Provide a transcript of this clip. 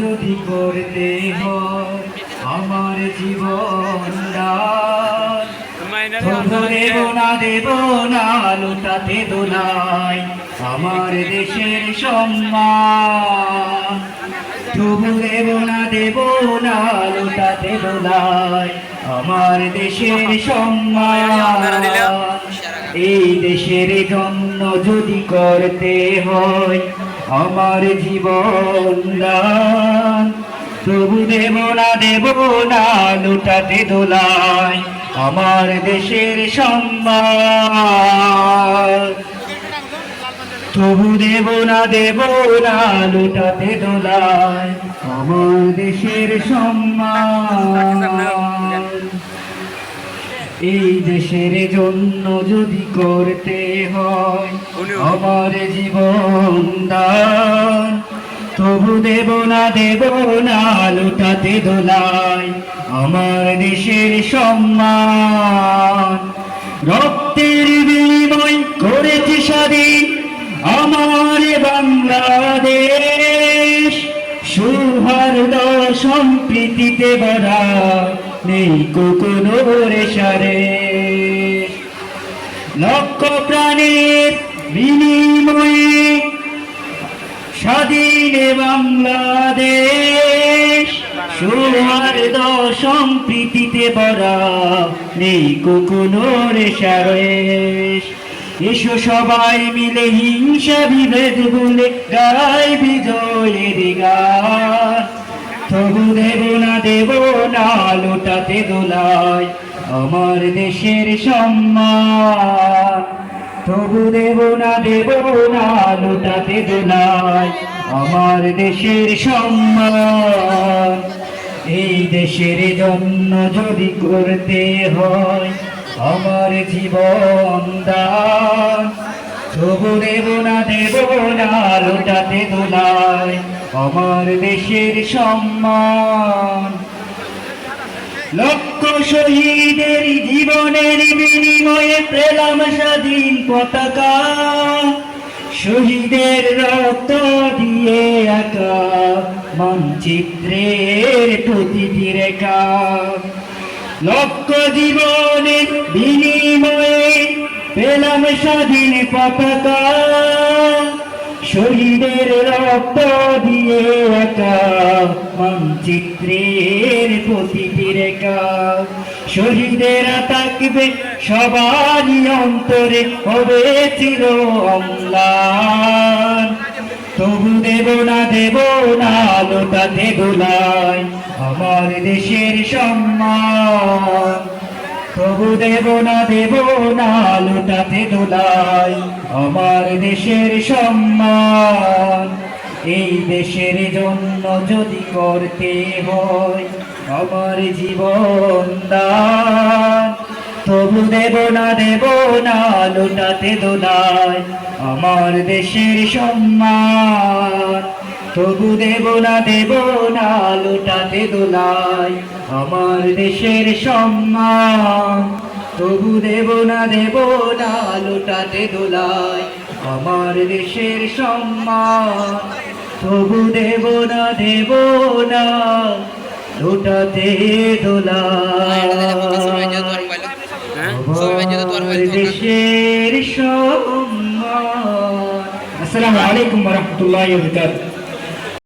যদি করতে হয় আমার জীবন দান, তবু দেব না লুটাতে দোলাই আমার দেশের সম্মান। তবু দেব না লুটাতে দোলাই আমার দেশের সম্মান। এই দেশের জন্য যদি করতে হয় আমার জীবন দান, তবু দেব না লুটাতে দোলাই আমার দেশের সম্মান। তবু দেব না লুটাতে দোলাই আমার দেশের সম্মান। এই দেশের জন্য যদি করতে হয় আমার জীবন দান, তবু দেব না লুটাতে দোলাই আমার দেশের সম্মান। রক্তের বিনিময় করেছি স্বাধীন আমার বাংলাদেশ, সৌহার্দ্য সম্প্রীতিতে ভরা নেই কোনো রেশারেশ। লক্ষ প্রাণের বিনিময়ে স্বাধীন বাংলাদেশ, সৌহার্দ্য সম্প্রীতিতে ভরা নেই কোনো রেশারেশ। এসো সবাই মিলে হিংসা বিভেদ ভুলে গাই বিজয়ের গান, তবু দেব না লুটাতে দোলাই আমার দেশের সম্মান। তবু দেব না লুটাতে দোলাই আমার দেশের সম্মান। এই দেশের জন্য যদি করতে হয় আমার জীবন দান, তবু দেব না লুটাতে দোলাই আমার দেশের সম্মান। লক্ষ শহীদের জীবনের বিনিময়ে পেলাম স্বাধীন পতাকা, শহীদের রক্ত দিয়ে আঁকা মানচিত্রের প্রতিটি রেখা। লক্ষ জীবনের বিনিময়ে পেলাম স্বাধীন পতাকা, শহীদের রক্ত দিয়ে আঁকা মানচিত্রের প্রতিটি রেখা। শহীদেরা থাকবে সবারই অন্তরে, হবে চির অম্লান। তবু দেব না লুটাতে দোলাই আমার দেশের সম্মান। তবু দেব না লুটাতে দোলাই আমার দেশের সম্মান। এই দেশের জন্য যদি করতে হয় আমার জীবন দান, তবু দেব না লুটাতে দোলাই আমার দেশের সম্মান। তবু দেব না লুটাতে দোলাই আমার দেশের সম্মান। তবু দেব না লুটাতে দোলাই আমার দেশের সম্মান। তবু দেব না লুটাতে দোলাই আমার দেশের সম্মান। আসসালামু আলাইকুম ওয়া রাহমাতুল্লাহি ওয়া বারাকাতুহু।